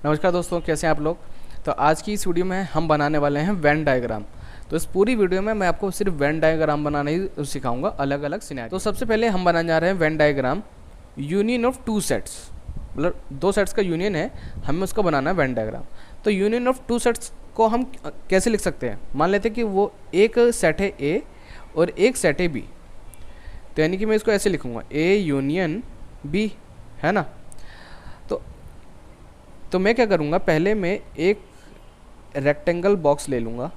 नमस्कार दोस्तों, कैसे हैं आप लोग। तो आज की इस वीडियो में हम बनाने वाले हैं वेन डायग्राम। तो इस पूरी वीडियो में मैं आपको सिर्फ वेन डायग्राम बनाना ही सिखाऊंगा, अलग अलग सिनेरियो। तो सबसे पहले हम बनाने जा रहे हैं Venn diagram union of two sets, मतलब दो सेट्स का यूनियन है, हमें उसको बनाना है वेन डायग्राम। तो यूनियन ऑफ टू सेट्स को हम कैसे लिख सकते हैं। मान लेते हैं कि वो एक सेट है ए और एक सेट है बी। तो यानी कि मैं इसको ऐसे लिखूंगा ए यूनियन बी, है ना। तो मैं क्या करूँगा, पहले मैं एक रेक्टेंगल बॉक्स ले लूँगा।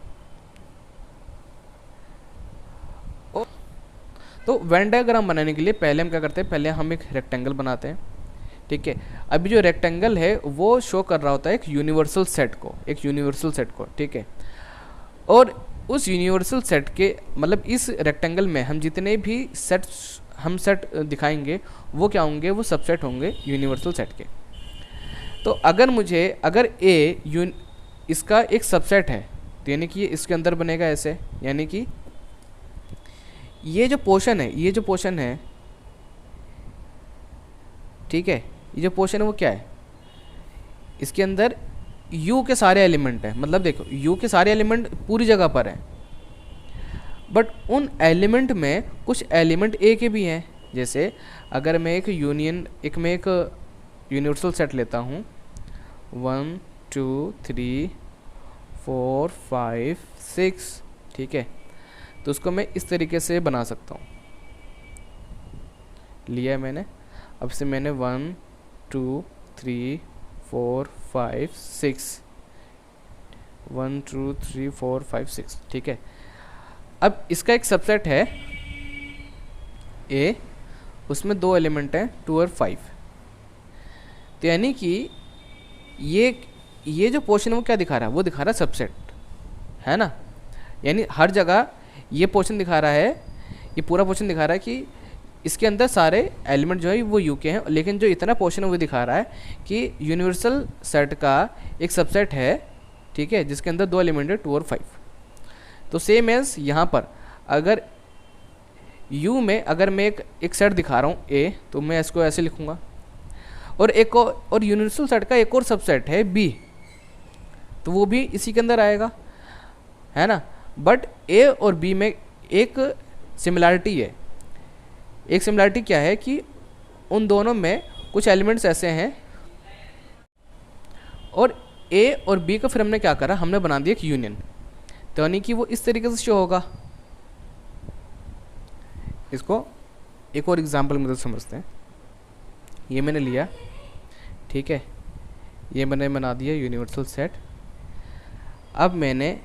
तो वेन डायग्राम बनाने के लिए पहले हम क्या करते हैं, पहले हम एक रेक्टेंगल बनाते हैं। ठीक है, अभी जो रेक्टेंगल है वो शो कर रहा होता है एक यूनिवर्सल सेट को, ठीक है। और उस यूनिवर्सल सेट के मतलब इस रेक्टेंगल में हम जितने भी सेट दिखाएंगे वो क्या होंगे, वो सबसेट होंगे यूनिवर्सल सेट के। तो अगर ए इसका एक सबसेट है, तो यानी कि ये इसके अंदर बनेगा ऐसे, यानी कि ये जो पोर्शन है, ठीक है, ये जो पोर्शन है वो क्या है, इसके अंदर u के सारे एलिमेंट हैं। मतलब देखो u के सारे एलिमेंट पूरी जगह पर हैं, बट उन एलिमेंट में कुछ एलिमेंट a के भी हैं। जैसे अगर मैं एक यूनिवर्सल सेट लेता हूँ 1 2 3 4 5 6, ठीक है, तो उसको मैं इस तरीके से बना सकता हूँ। लिया है मैंने, अब से मैंने 1 2 3 4 5 6 1 2 3 4 5 6, ठीक है। अब इसका एक सबसेट है ए, उसमें दो एलिमेंट हैं 2 और 5। तो यानी कि ये जो पोर्शन है वो क्या दिखा रहा है, वो दिखा रहा है सबसेट, है ना। यानी हर जगह ये पोर्शन दिखा रहा है, ये पूरा पोर्शन दिखा रहा है कि इसके अंदर सारे एलिमेंट जो है वो यू के हैं, लेकिन जो इतना पोर्शन है वो दिखा रहा है कि यूनिवर्सल सेट का एक सबसेट है, ठीक है, जिसके अंदर दो एलिमेंट है 2 और 5। तो सेम एज यहाँ पर अगर यू में अगर मैं एक सेट दिखा रहा हूँ ए, तो मैं इसको ऐसे लिखूँगा। और यूनिवर्सल सेट का एक और सबसेट है बी, तो वो भी इसी के अंदर आएगा, है ना। बट ए और बी में एक सिमिलरिटी है। एक सिमिलरिटी क्या है कि उन दोनों में कुछ एलिमेंट्स ऐसे हैं, और ए और बी का फिर हमने क्या करा, हमने बना दिया एक यूनियन। तो यानी कि वो इस तरीके से शो होगा। इसको एक और एग्जांपल में समझते हैं। ये मैंने लिया, ठीक है, ये मैंने बना दिया यूनिवर्सल सेट। अब मैंने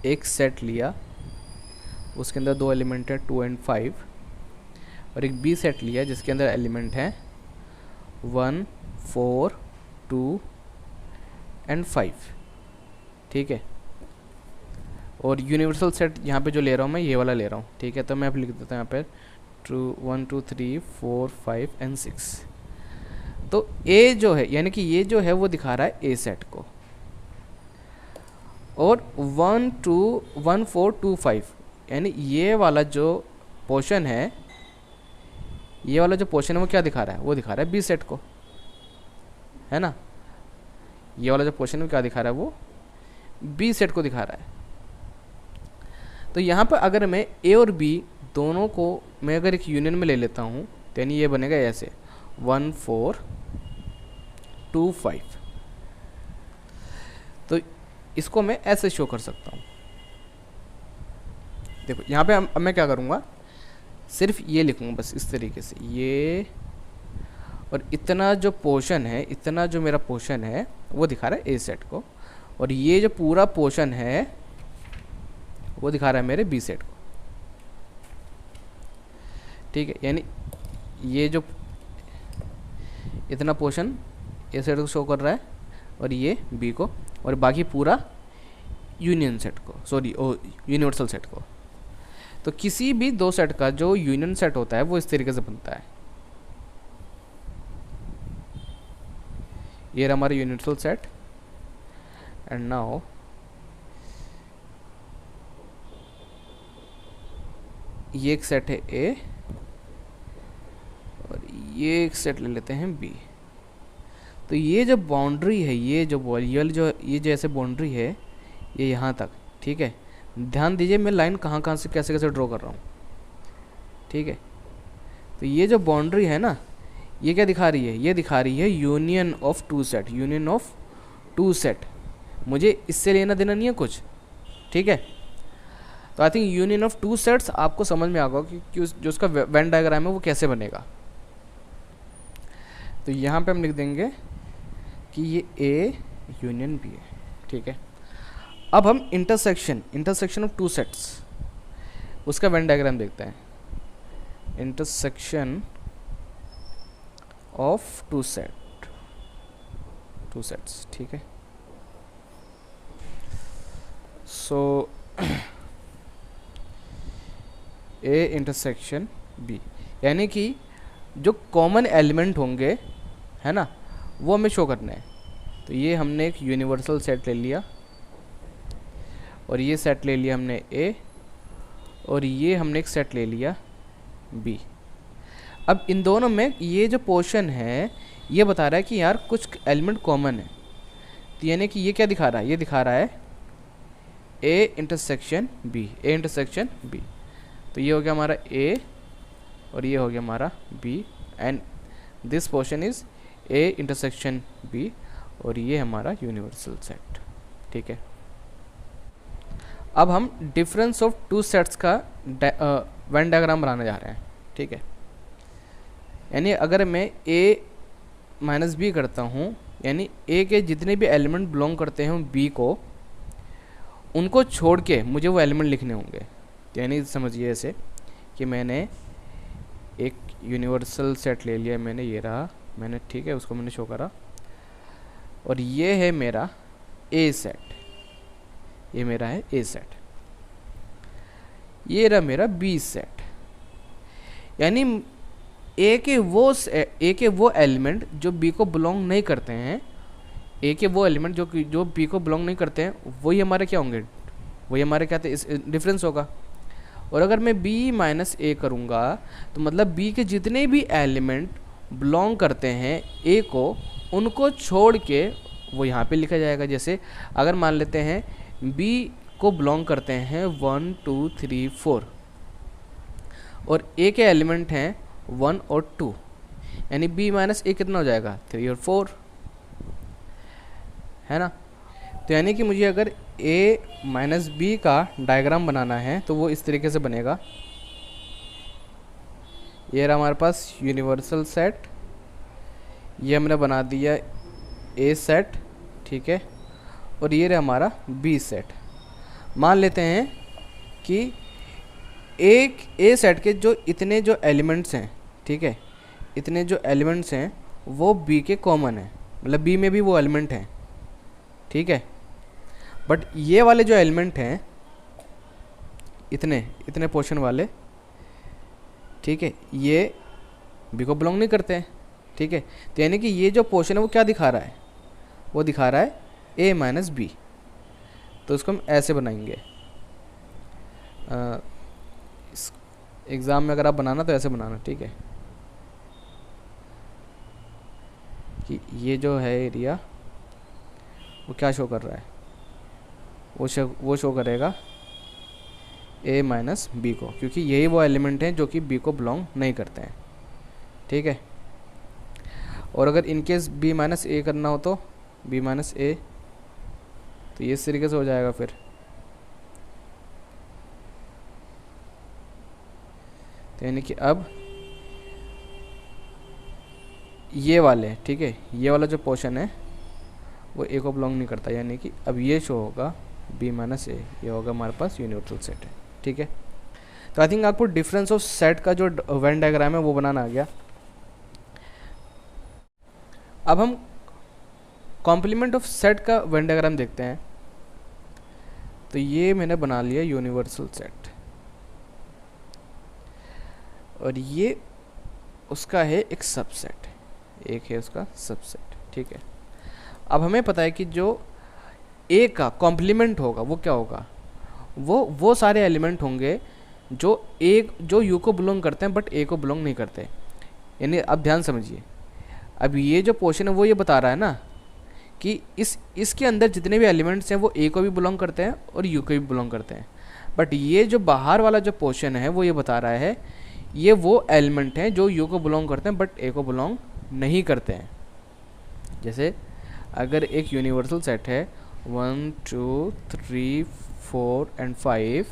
एक सेट लिया, उसके अंदर दो एलिमेंट है 2 और 5, और एक बी सेट लिया जिसके अंदर एलिमेंट है 1 4 2 और 5, ठीक है। और यूनिवर्सल सेट यहाँ पे जो ले रहा हूँ मैं, ये वाला ले रहा हूँ, ठीक है। तो मैं अब लिख देता हूँ यहाँ पर 1 2 3 4 5 और 6। तो ए जो है, यानी कि ये जो है वो दिखा रहा है ए सेट को, और 1 4 2 5, यानी ये वाला जो पोर्शन है, वो क्या दिखा रहा है, वो दिखा रहा है बी सेट को, है ना। ये वाला जो पोर्शन है वो क्या दिखा रहा है, वो बी सेट को दिखा रहा है। तो यहाँ पर अगर मैं ए और बी दोनों को मैं अगर एक यूनियन में ले लेता हूँ, तो यानी ये बनेगा ऐसे 1 4 2 5। तो इसको मैं ऐसे शो कर सकता हूँ। देखो यहाँ पे अब मैं क्या करूँगा, सिर्फ ये लिखूँगा बस इस तरीके से, ये और इतना जो पोर्शन है, इतना जो मेरा पोर्शन है वो दिखा रहा है ए सेट को, और ये जो पूरा पोर्शन है वो दिखा रहा है मेरे बी सेट को, ठीक है। यानी ये जो इतना पोर्शन ए सेट को शो कर रहा है, और ये बी को, और बाकी पूरा यूनिवर्सल सेट को। तो किसी भी दो सेट का जो यूनियन सेट होता है वो इस तरीके से बनता है। ये हमारा यूनिवर्सल सेट, एंड नाउ ये एक सेट है ए, और ये एक सेट ले लेते हैं बी। तो ये जो बाउंड्री है, ये जैसे बाउंड्री है ये यहाँ तक, ठीक है। ध्यान दीजिए मैं लाइन कहाँ कहाँ से कैसे कैसे ड्रॉ कर रहा हूँ, ठीक है। तो ये जो बाउंड्री है ना, ये क्या दिखा रही है, ये दिखा रही है union of two set, union of two set. मुझे इससे लेना देना नहीं है कुछ, ठीक है। तो I think union of two sets आपको समझ में आ गया कि जो उसका वेन डायग्राम है वो कैसे बनेगा। तो यहाँ पे हम लिख देंगे कि ये ए यूनियन बी है, ठीक है। अब हम इंटरसेक्शन ऑफ टू सेट्स उसका वेन डायग्राम देखते हैं। इंटरसेक्शन ऑफ टू सेट्स, ठीक है। सो ए इंटरसेक्शन बी, यानी कि जो कॉमन एलिमेंट होंगे, है ना, वो हमें शो करने हैं। तो ये हमने एक यूनिवर्सल सेट ले लिया, और ये सेट ले लिया हमने ए, और ये हमने एक सेट ले लिया बी। अब इन दोनों में ये जो पोर्शन है ये बता रहा है कि यार कुछ एलिमेंट कॉमन है। तो यानी कि ये क्या दिखा रहा है, ये दिखा रहा है A intersection B, A intersection B. तो ये हो गया हमारा ए और ये हो गया हमारा B, and this portion is A intersection B, और ये हमारा यूनिवर्सल सेट, ठीक है। अब हम डिफरेंस ऑफ टू सेट्स का वेन डायग्राम बनाने जा रहे हैं, ठीक है। यानी अगर मैं ए माइनस बी करता हूँ, यानी ए के जितने भी एलिमेंट बिलोंग करते हैं बी को, उनको छोड़ के मुझे वो एलिमेंट लिखने होंगे। तो यानी समझिए ऐसे कि मैंने एक यूनिवर्सल सेट ले लिया, मैंने ये रहा, मैंने, ठीक है, उसको मैंने शो करा, और ये है मेरा ए सेट, ये मेरा है ए सेट, ये रहा मेरा बी सेट। यानी ए के वो एलिमेंट जो बी को बिलोंग नहीं करते हैं, ए के वो एलिमेंट जो बी को बिलोंग नहीं करते हैं, वही हमारे क्या होंगे, वही हमारे क्या थे, इस डिफरेंस होगा। और अगर मैं बी माइनस ए करूँगा तो मतलब बी के जितने भी एलिमेंट बिलोंग करते हैं ए को, उनको छोड़ के वो यहाँ पे लिखा जाएगा। जैसे अगर मान लेते हैं बी को बिलोंग करते हैं 1 2 3 4, और ए के एलिमेंट हैं 1 और 2, यानी बी माइनस ए कितना हो जाएगा, 3 और 4, है ना। तो यानी कि मुझे अगर ए माइनस बी का डायग्राम बनाना है तो वो इस तरीके से बनेगा। ये रहा हमारे पास यूनिवर्सल सेट, ये हमने बना दिया ए सेट, ठीक है, और ये रहा हमारा बी सेट। मान लेते हैं कि एक ए सेट के जो इतने जो एलिमेंट्स हैं, ठीक है, इतने जो एलिमेंट्स हैं वो बी के कॉमन हैं, मतलब बी में भी वो एलिमेंट हैं, ठीक है। बट ये वाले जो एलिमेंट हैं, इतने पोर्शन वाले, ठीक है, ये बी को बिलोंग नहीं करते हैं, ठीक है। तो यानी कि ये जो पोर्शन है वो क्या दिखा रहा है, वो दिखा रहा है ए माइनस बी। तो उसको हम ऐसे बनाएंगे, इस एग्ज़ाम में अगर आप बनाना तो ऐसे बनाना, ठीक है, कि ये जो है एरिया वो क्या शो कर रहा है, वो शो करेगा ए माइनस बी को, क्योंकि यही वो एलिमेंट हैं जो कि बी को बिलोंग नहीं करते हैं, ठीक है। और अगर इनकेस बी माइनस ए करना हो तो बी माइनस ए, तो ये इस तरीके से हो जाएगा फिर। तो यानी कि अब ये वाले, ठीक है, ये वाला जो पोर्शन है वो ए को बिलोंग नहीं करता, यानी कि अब ये शो होगा बी माइनस ए, ये होगा हमारे पास यूनिवर्सल सेट है, ठीक है। तो आई थिंक आपको डिफरेंस ऑफ सेट का जो वेन डायग्राम है वो बनाना आ गया। अब हम कॉम्प्लीमेंट ऑफ सेट का वेन डायग्राम देखते हैं। तो ये मैंने बना लिया यूनिवर्सल सेट, और ये उसका है एक सबसेट, एक है उसका सबसेट, ठीक है। अब हमें पता है कि जो ए का कॉम्प्लीमेंट होगा वो क्या होगा, वो सारे एलिमेंट होंगे जो यू को बिलोंग करते हैं बट ए को बिलोंग नहीं करते। यानी अब ध्यान समझिए, अब ये जो पोर्शन है वो ये बता रहा है ना कि इसके अंदर जितने भी एलिमेंट्स हैं वो ए को भी बिलोंग करते हैं और यू को भी बिलोंग करते हैं। बट ये जो बाहर वाला जो पोर्शन है वो ये बता रहा है ये वो एलिमेंट हैं जो यू को बिलोंग करते हैं बट ए को बिलोंग नहीं करते हैं। जैसे अगर एक यूनिवर्सल सेट है 1 2 3 4 एंड 5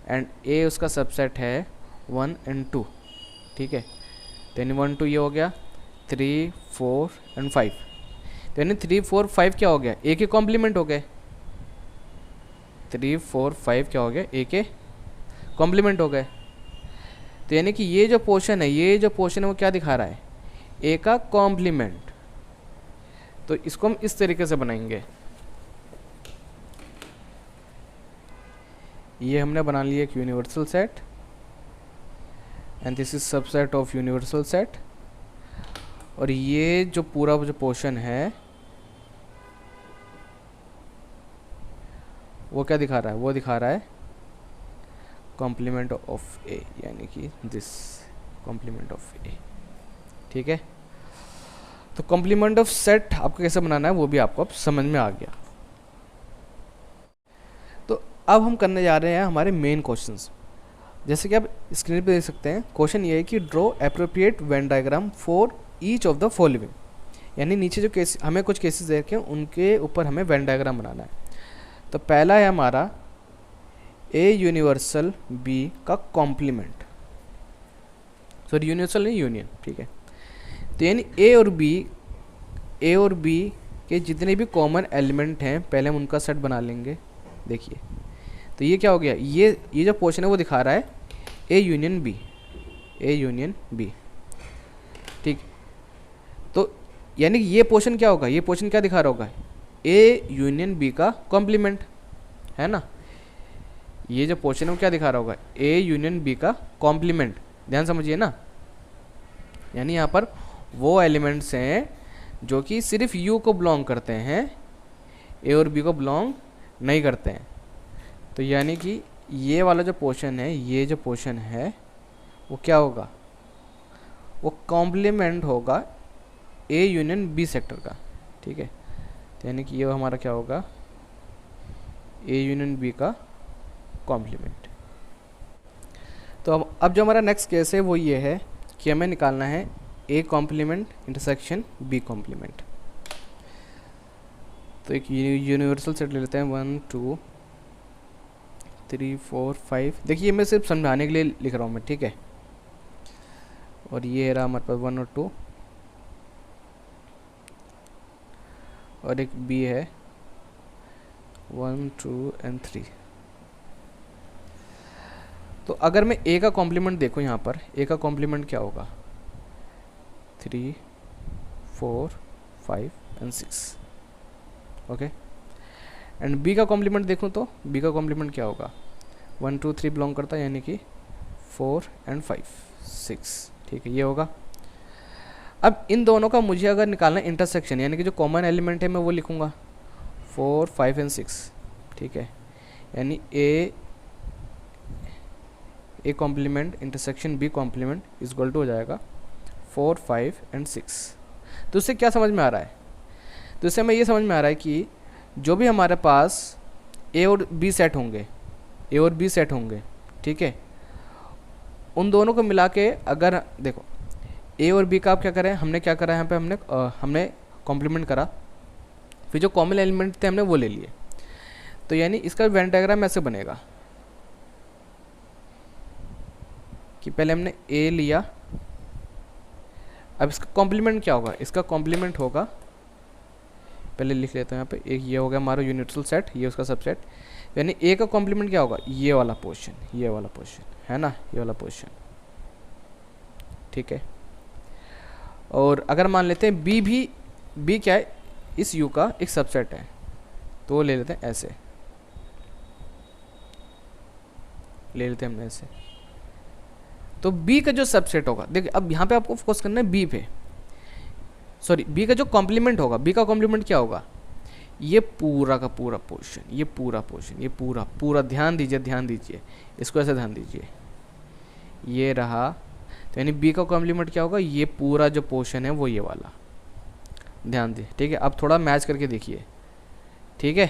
एंड ए उसका सबसेट है 1 एंड 2, ठीक है, तो यानी 1 2 ये हो गया, 3 4 एंड 5, तो यानी 3 4 5 क्या हो गया, ए के कॉम्प्लीमेंट हो गए। 3 4 5 क्या हो गया, ए के कॉम्प्लीमेंट हो गए। तो यानी कि ये जो पोर्शन है वो क्या दिखा रहा है, ए का कॉम्प्लीमेंट। तो इसको हम इस तरीके से बनाएंगे। ये हमने बना लिया एक universal set and this is subset of universal set. और ये जो पूरा जो पोर्शन है वो क्या दिखा रहा है, वो दिखा रहा है कॉम्प्लीमेंट ऑफ ए, यानी कि दिस कॉम्प्लीमेंट ऑफ ए, ठीक है। तो कॉम्प्लीमेंट ऑफ सेट आपको कैसे बनाना है वो भी आपको अब समझ में आ गया। तो अब हम करने जा रहे हैं हमारे मेन क्वेश्चंस। जैसे कि आप स्क्रीन पे देख सकते हैं, क्वेश्चन ये है कि draw appropriate Venn diagram for each of the following, यानी नीचे जो केस हमें कुछ केसेस देखे उनके ऊपर हमें वेन डायग्राम बनाना है। तो पहला है हमारा ए यूनिवर्सल बी का कॉम्प्लीमेंट, सॉरी यूनिवर्सल नहीं यूनियन, ठीक है। तो यानी ए और बी के जितने भी कॉमन एलिमेंट हैं पहले हम उनका सेट बना लेंगे। देखिए तो ये क्या हो गया, ये जो पोर्शन है वो दिखा रहा है ए यूनियन बी, ठीक। तो यानी कि ये पोर्शन क्या होगा, ये पोर्शन क्या दिखा रहा होगा, ए यूनियन बी का कॉम्प्लीमेंट, है ना। ये जो पोर्शन है वो क्या दिखा रहा होगा, ए यूनियन बी का कॉम्प्लीमेंट। ध्यान समझिए ना, यानी यहाँ पर वो एलिमेंट्स हैं जो कि सिर्फ यू को बिलोंग करते हैं, ए और बी को बिलोंग नहीं करते हैं। तो यानी कि ये वाला जो पोर्शन है, ये जो पोर्शन है वो क्या होगा, वो कॉम्प्लीमेंट होगा ए यूनियन बी सेक्टर का, ठीक है। तो यानी कि ये हमारा क्या होगा, ए यूनियन बी का कॉम्प्लीमेंट। तो अब जो हमारा नेक्स्ट केस है वो ये है कि हमें निकालना है A complement intersection B complement. तो एक यूनिवर्सल सेट ले लेते हैं 1 2 3 4 5। देखिए मैं सिर्फ समझाने के लिए लिख रहा हूँ मैं, ठीक है। और ये रहा हमारे पास 1 और 2, और एक बी है 1 2 एंड 3। तो अगर मैं ए का कॉम्प्लीमेंट देखूँ यहाँ पर, ए का कॉम्प्लीमेंट क्या होगा, 3 4 5 एंड 6, ओके। एंड बी का कॉम्प्लीमेंट देखूँ तो बी का कॉम्प्लीमेंट क्या होगा, 1 2 3 बिलोंग करता है, यानी कि 4 एंड 5 6, ठीक है, ये होगा। अब इन दोनों का मुझे अगर निकालना है इंटरसेक्शन, यानी कि जो कॉमन एलिमेंट है मैं वो लिखूँगा 4 5 एंड 6, ठीक है। यानी A complement intersection B complement is equal to हो जाएगा 4 5 एंड 6। तो इससे क्या समझ में आ रहा है, तो इससे हमें ये समझ में आ रहा है कि जो भी हमारे पास ए और बी सेट होंगे, ठीक है, उन दोनों को मिला के अगर देखो ए और बी का आप क्या करें, हमने क्या करा यहाँ पे, हमने कॉम्प्लीमेंट करा, फिर जो कॉमन एलिमेंट थे हमने वो ले लिए। तो यानी इसका वेन डायग्राम ऐसे बनेगा कि पहले हमने ए लिया, अब इसका कॉम्प्लीमेंट क्या होगा, इसका कॉम्प्लीमेंट होगा, पहले लिख लेते हैं यहाँ पे, एक ये हो गया हमारा यूनिवर्सल सेट, ये उसका सबसेट, यानी ए का कॉम्प्लीमेंट क्या होगा, ये वाला पोर्शन है ना, ये वाला पोर्शन, ठीक है। और अगर मान लेते हैं बी क्या है, इस यू का एक सबसेट है, तो वो ले लेते हैं ऐसे, ले लेते हैं हमने ऐसे। तो बी का जो सबसेट होगा, देखिए अब यहाँ पे आपको फोकस करना है बी पे, सॉरी बी का जो कॉम्प्लीमेंट होगा, बी का कॉम्प्लीमेंट क्या होगा, ये पूरा का पूरा पोर्शन, ये पूरा ध्यान दीजिए, इसको ऐसे ध्यान दीजिए, ये रहा। तो यानी बी का कॉम्प्लीमेंट क्या होगा, ये पूरा जो पोर्शन है वो ये वाला, ध्यान दें, ठीक है। अब थोड़ा मैच करके देखिए, ठीक है,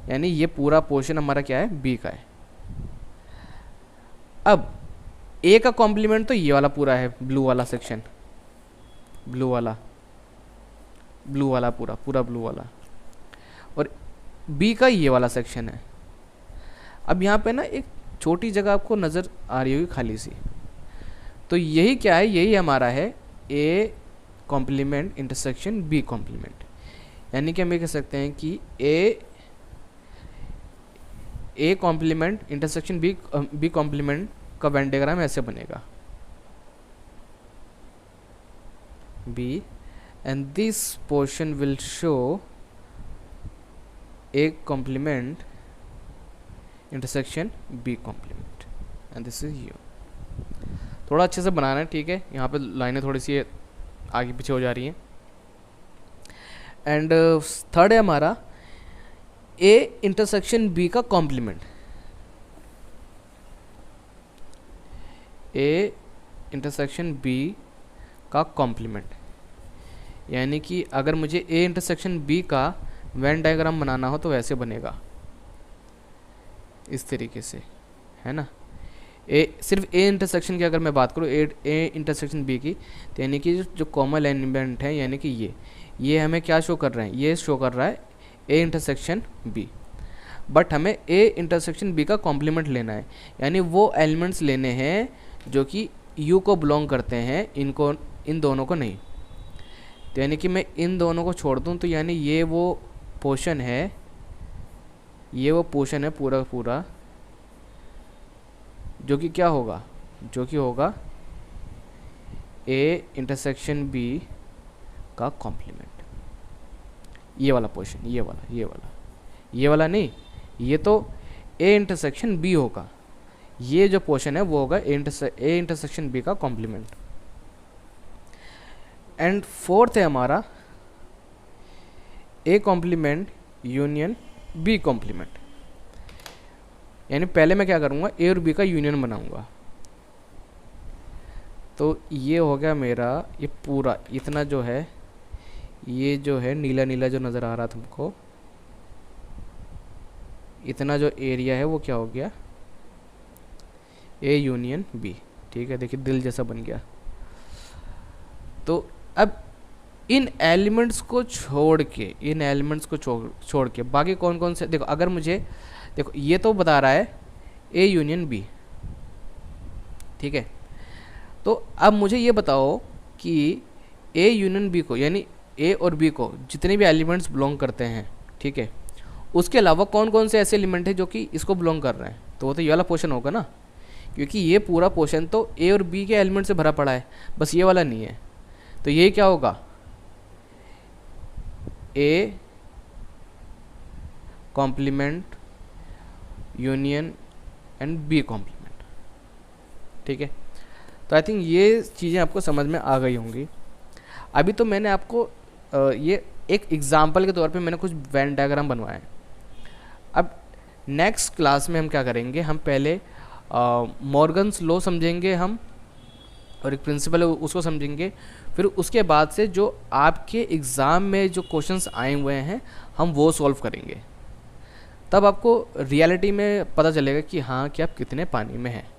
यानी ये पूरा पोर्शन हमारा क्या है, बी का है। अब ए का कॉम्प्लीमेंट तो ये वाला पूरा है, ब्लू वाला सेक्शन, ब्लू वाला पूरा पूरा ब्लू वाला, और बी का ये वाला सेक्शन है। अब यहाँ पे ना एक छोटी जगह आपको नज़र आ रही होगी खाली सी, तो यही क्या है, यही हमारा है A complement intersection B complement. यानी कि हम ये कह सकते हैं कि A complement intersection B complement का वेन डायग्राम ऐसे बनेगा, B and this portion will show A complement intersection B complement and this is U. थोड़ा अच्छे से बनाना है, ठीक है, यहाँ पे लाइनें थोड़ी सी आगे पीछे हो जा रही हैं। एंड थर्ड है हमारा ए इंटरसेक्शन बी का कॉम्प्लीमेंट, ए इंटरसेक्शन बी का कॉम्प्लीमेंट, यानी कि अगर मुझे ए इंटरसेक्शन बी का वेन डायग्राम बनाना हो तो वैसे बनेगा, इस तरीके से, है ना। सिर्फ ए इंटरसेक्शन की अगर मैं बात करूँ, ए इंटरसेक्शन बी की, तो यानी कि जो कॉमन एलिमेंट है, यानी कि ये हमें क्या शो कर रहे हैं, ये शो कर रहा है ए इंटरसेक्शन बी, बट हमें ए इंटरसेक्शन बी का कॉम्प्लीमेंट लेना है, यानी वो एलिमेंट्स लेने हैं जो कि यू को बिलोंग करते हैं, इन दोनों को नहीं। तो यानी कि मैं इन दोनों को छोड़ दूं, तो यानी ये वो पोर्शन है, पूरा पूरा, जो कि क्या होगा, जो कि होगा ए इंटरसेक्शन बी का कॉम्प्लीमेंट, ये वाला पोर्शन, ये वाला नहीं, ये तो ए इंटरसेक्शन बी होगा, ये जो पोर्शन है वो होगा ए इंटरसेक्शन बी का कॉम्प्लीमेंट। एंड फोर्थ है हमारा A complement union B complement, यानी पहले मैं क्या करूँगा, ए और बी का यूनियन बनाऊंगा। तो ये हो गया मेरा, ये पूरा इतना जो है, ये जो है नीला नीला जो नज़र आ रहा तुमको, इतना जो एरिया है वो क्या हो गया, ए यूनियन बी, ठीक है, देखिए दिल जैसा बन गया। तो अब इन एलिमेंट्स को छोड़ के बाकी कौन कौन से, देखो अगर मुझे, देखो ये तो बता रहा है ए यूनियन बी, ठीक है, तो अब मुझे ये बताओ कि ए यूनियन बी को, यानी ए और बी को जितने भी एलिमेंट्स बिलोंग करते हैं, ठीक है, उसके अलावा कौन कौन से ऐसे एलिमेंट है जो कि इसको बिलोंग कर रहे हैं, तो वो तो ये वाला पोर्शन होगा ना, क्योंकि ये पूरा पोर्शन तो ए और बी के एलिमेंट से भरा पड़ा है, बस ये वाला नहीं है। तो ये क्या होगा, A complement union and B complement, ठीक है। तो आई थिंक ये चीज़ें आपको समझ में आ गई होंगी। अभी तो मैंने आपको ये एक एग्जाम्पल के तौर पे मैंने कुछ वेन डायग्राम बनवाए हैं। अब नेक्स्ट क्लास में हम क्या करेंगे, हम पहले मॉर्गन्स लॉ समझेंगे हम, और एक प्रिंसिपल है उसको समझेंगे, फिर उसके बाद से जो आपके एग्ज़ाम में जो क्वेश्चंस आए हुए हैं हम वो सॉल्व करेंगे, तब आपको रियलिटी में पता चलेगा कि हाँ कि आप कितने पानी में हैं।